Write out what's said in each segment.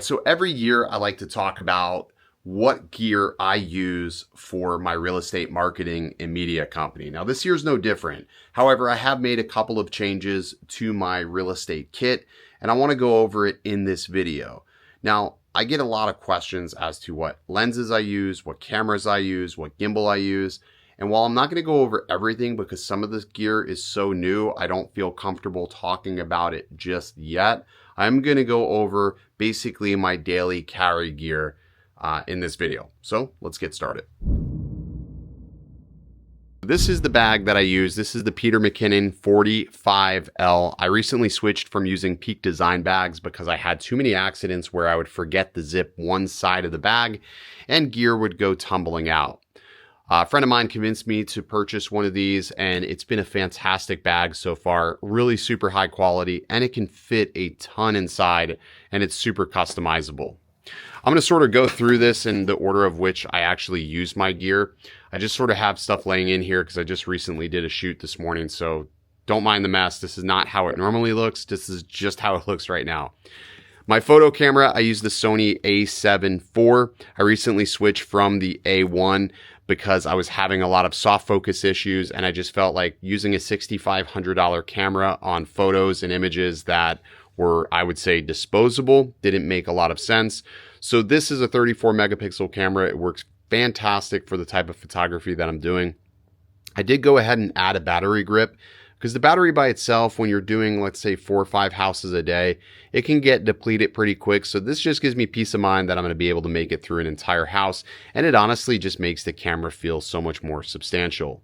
So every year I like to talk about what gear I use for my real estate marketing and media company. Now this year is no different. However, I have made a couple of changes to my real estate kit and I want to go over it in this video. Now, I get a lot of questions as to what lenses I use, what cameras I use, what gimbal I use. And while I'm not going to go over everything because some of this gear is so new, I don't feel comfortable talking about it just yet. I'm going to go over basically my daily carry gear in this video. So let's get started. This is the bag that I use. This is the Peter McKinnon 45L. I recently switched from using Peak Design bags because I had too many accidents where I would forget to zip one side of the bag and gear would go tumbling out. A friend of mine convinced me to purchase one of these and it's been a fantastic bag so far, really super high quality, and it can fit a ton inside and it's super customizable. I'm going to sort of go through this in the order of which I actually use my gear. I just sort of have stuff laying in here because I just recently did a shoot this morning, so don't mind the mess. This is not how it normally looks. This is just how it looks right now. My photo camera, I use the Sony a7 IV. I recently switched from the A1 because I was having a lot of soft focus issues and I just felt like using a $6,500 camera on photos and images that were, I would say, disposable didn't make a lot of sense. So this is a 34 megapixel camera. It works fantastic for the type of photography that I'm doing. I did go ahead and add a battery grip because the battery by itself, when you're doing, let's say 4 or 5 houses a day, it can get depleted pretty quick. So this just gives me peace of mind that I'm going to be able to make it through an entire house. And it honestly just makes the camera feel so much more substantial.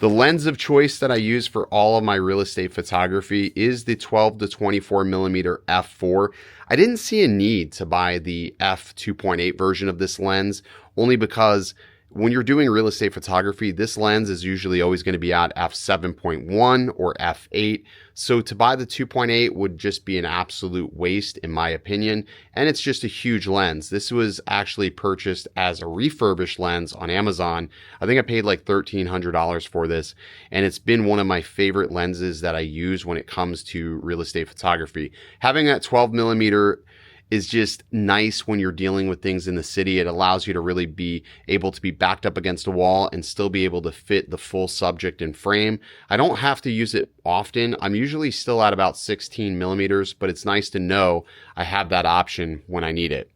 The lens of choice that I use for all of my real estate photography is the 12 to 24 millimeter f4. I didn't see a need to buy the f2.8 version of this lens, only because when you're doing real estate photography, this lens is usually always going to be at f7.1 or f8. So to buy the 2.8 would just be an absolute waste in my opinion. And it's just a huge lens. This was actually purchased as a refurbished lens on Amazon. I think I paid like $1,300 for this. And it's been one of my favorite lenses that I use when it comes to real estate photography. Having that 12 millimeter is just nice when you're dealing with things in the city. It allows you to really be able to be backed up against a wall and still be able to fit the full subject in frame. I don't have to use it often. I'm usually still at about 16 millimeters, but it's nice to know I have that option when I need it.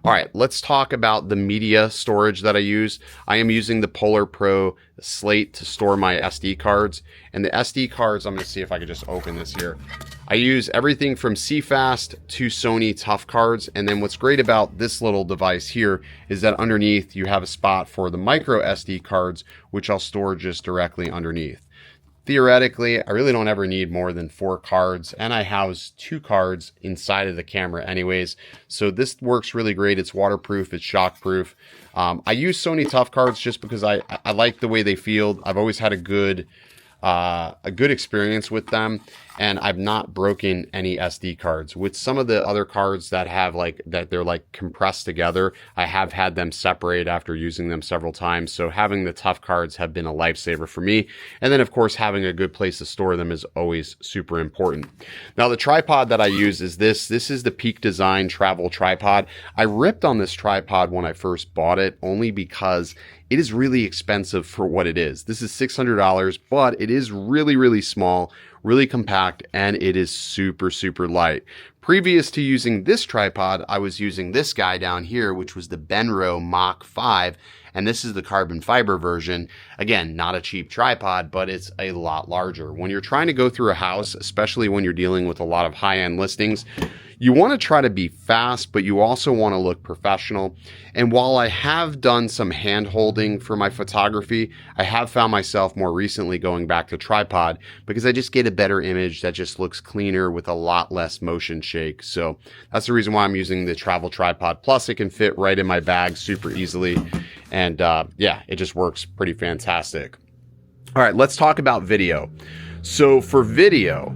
All right, let's talk about the media storage that I use. I am using the Polar Pro Slate to store my SD cards. And the SD cards, I'm going to see if I can just open this here. I use everything from CFast to Sony Tough cards. And then what's great about this little device here is that underneath you have a spot for the micro SD cards, which I'll store just directly underneath. Theoretically, I really don't ever need more than 4 cards, and I house 2 cards inside of the camera anyways. So this works really great. It's waterproof, it's shockproof. I use Sony Tough cards just because I like the way they feel. I've always had a good experience with them, and I've not broken any SD cards. With some of the other cards that have they're like compressed together, I have had them separate after using them several times. So having the Tough cards have been a lifesaver for me. And then of course, having a good place to store them is always super important. Now the tripod that I use is this. This is the Peak Design travel tripod. I ripped on this tripod when I first bought it only because it is really expensive for what it is. This is $600, but it is really, really small, really compact, and it is super, super light. Previous to using this tripod, I was using this guy down here, which was the BREW Mach 5, and this is the carbon fiber version. Again, not a cheap tripod, but it's a lot larger. When you're trying to go through a house, especially when you're dealing with a lot of high-end listings, you want to try to be fast, but you also want to look professional. And while I have done some hand holding for my photography, I have found myself more recently going back to tripod because I just get a better image that just looks cleaner with a lot less motion shake. So that's the reason why I'm using the travel tripod. Plus it can fit right in my bag super easily. And yeah, it just works pretty fantastic. All right, let's talk about video. So for video,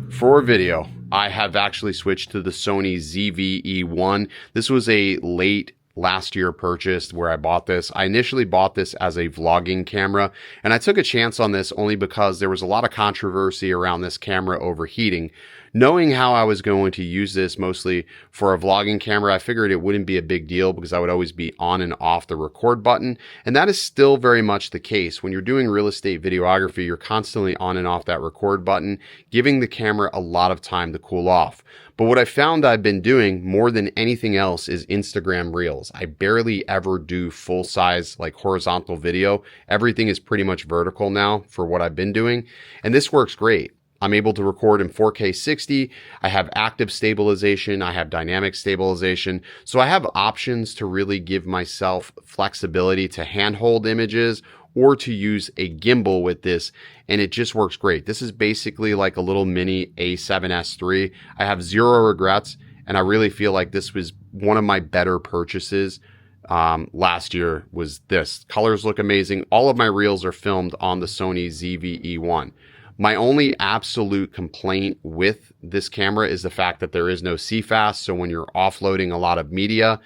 I have actually switched to the Sony ZV-E1. This was a late last year purchased where I bought this. I initially bought this as a vlogging camera, and I took a chance on this only because there was a lot of controversy around this camera overheating. Knowing how I was going to use this mostly for a vlogging camera, I figured it wouldn't be a big deal because I would always be on and off the record button. And that is still very much the case. When you're doing real estate videography, you're constantly on and off that record button, giving the camera a lot of time to cool off. But what I found I've been doing more than anything else is Instagram Reels. I barely ever do full size, like horizontal video. Everything is pretty much vertical now for what I've been doing. And this works great. I'm able to record in 4K 60. I have active stabilization. I have dynamic stabilization. So I have options to really give myself flexibility to handhold images or to use a gimbal with this. And it just works great. This is basically like a little mini A7S III. I have zero regrets. And I really feel like this was one of my better purchases last year was this. Colors look amazing. All of my reels are filmed on the Sony ZV-E1. My only absolute complaint with this camera is the fact that there is no CFast. So when you're offloading a lot of media,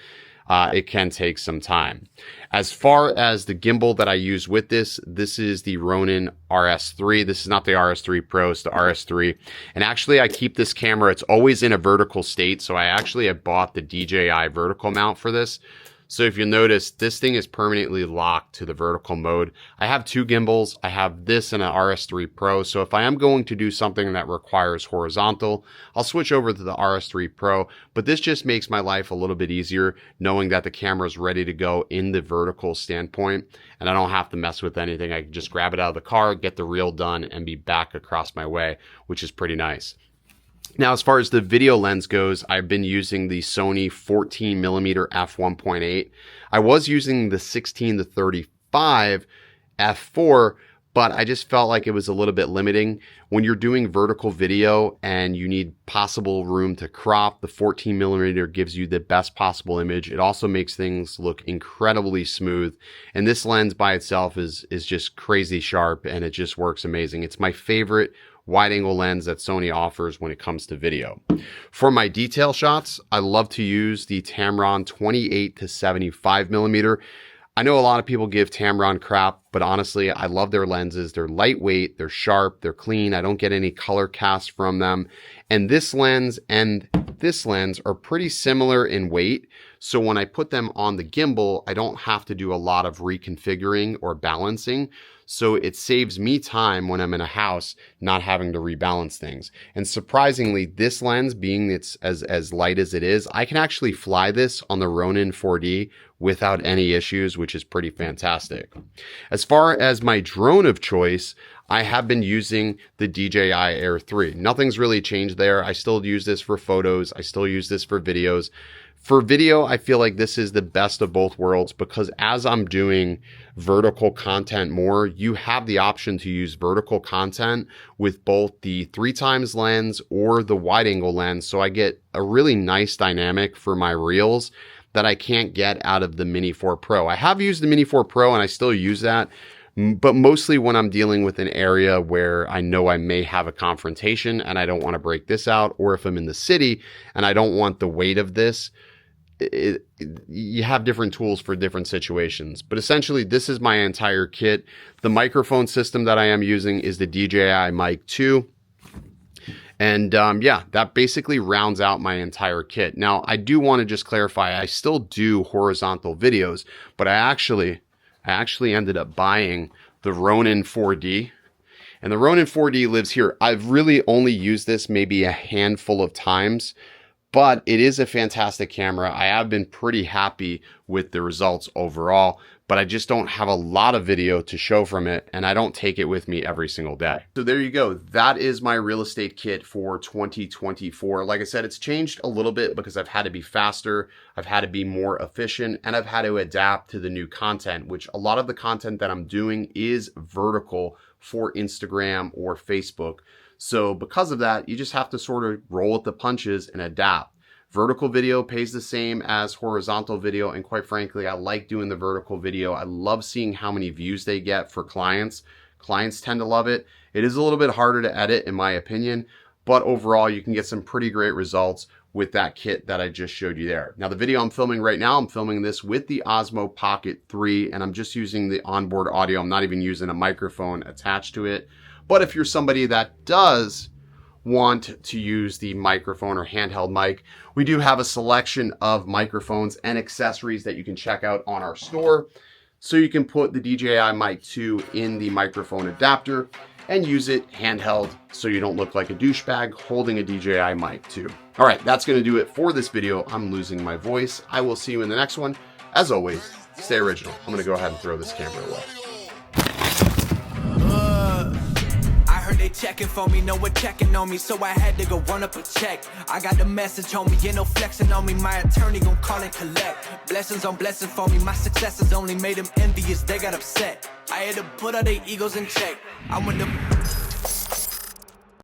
it can take some time. As far as the gimbal that I use with this, this is the Ronin RS3. This is not the RS3 Pro, it's the RS3. And actually I keep this camera, it's always in a vertical state. So I actually have bought the DJI vertical mount for this. So if you notice, this thing is permanently locked to the vertical mode. I have two gimbals. I have this and an RS3 Pro. So if I am going to do something that requires horizontal, I'll switch over to the RS3 Pro. But this just makes my life a little bit easier knowing that the camera is ready to go in the vertical standpoint. And I don't have to mess with anything. I can just grab it out of the car, get the reel done, and be back across my way, which is pretty nice. Now, as far as the video lens goes, I've been using the Sony 14mm f1.8. I was using the 16-35 f4, but I just felt like it was a little bit limiting. When you're doing vertical video and you need possible room to crop, the 14mm gives you the best possible image. It also makes things look incredibly smooth. And this lens by itself is just crazy sharp, and it just works amazing. It's my favorite wide angle lens that Sony offers when it comes to video. For my detail shots, I love to use the Tamron 28-75mm. I know a lot of people give Tamron crap, but honestly, I love their lenses. They're lightweight, they're sharp, they're clean. I don't get any color cast from them. And this lens and this lens are pretty similar in weight. So when I put them on the gimbal, I don't have to do a lot of reconfiguring or balancing. So it saves me time when I'm in a house not having to rebalance things. And surprisingly, this lens, being it's as light as it is, I can actually fly this on the Ronin 4D without any issues, which is pretty fantastic. As far as my drone of choice, I have been using the DJI Air 3. Nothing's really changed there. I still use this for photos. I still use this for videos. For video, I feel like this is the best of both worlds because as I'm doing vertical content more, you have the option to use vertical content with both the 3x lens or the wide angle lens. So I get a really nice dynamic for my reels that I can't get out of the Mini 4 Pro. I have used the Mini 4 Pro and I still use that, but mostly when I'm dealing with an area where I know I may have a confrontation and I don't want to break this out, or if I'm in the city and I don't want the weight of this. You have different tools for different situations, but essentially this is my entire kit. The microphone system that I am using is the DJI Mic 2. And yeah, that basically rounds out my entire kit. Now, I do want to just clarify, I still do horizontal videos, but I actually ended up buying the Ronin 4D. And the Ronin 4D lives here. I've really only used this maybe a handful of times, but it is a fantastic camera. I have been pretty happy with the results overall, but I just don't have a lot of video to show from it, and I don't take it with me every single day. So there you go. That is my real estate kit for 2024. Like I said, it's changed a little bit because I've had to be faster, I've had to be more efficient, and I've had to adapt to the new content, which a lot of the content that I'm doing is vertical for Instagram or Facebook. So because of that, you just have to sort of roll with the punches and adapt. Vertical video pays the same as horizontal video. And quite frankly, I like doing the vertical video. I love seeing how many views they get for clients. Clients tend to love it. It is a little bit harder to edit in my opinion, but overall you can get some pretty great results with that kit that I just showed you there. Now the video I'm filming right now, I'm filming this with the Osmo Pocket 3 and I'm just using the onboard audio. I'm not even using a microphone attached to it. But if you're somebody that does want to use the microphone or handheld mic, we do have a selection of microphones and accessories that you can check out on our store. So you can put the DJI Mic 2 in the microphone adapter and use it handheld so you don't look like a douchebag holding a DJI Mic 2. All right, that's gonna do it for this video. I'm losing my voice. I will see you in the next one. As always, stay original. I'm gonna go ahead and throw this camera away. They checking for me, no one checking on me, so I had to go run up a check. I got the message on me, you know, flexing on me. My attorney gon' call and collect. Blessings on blessings for me, my successes only made them envious, they got upset. I had to put all their egos in check. I went to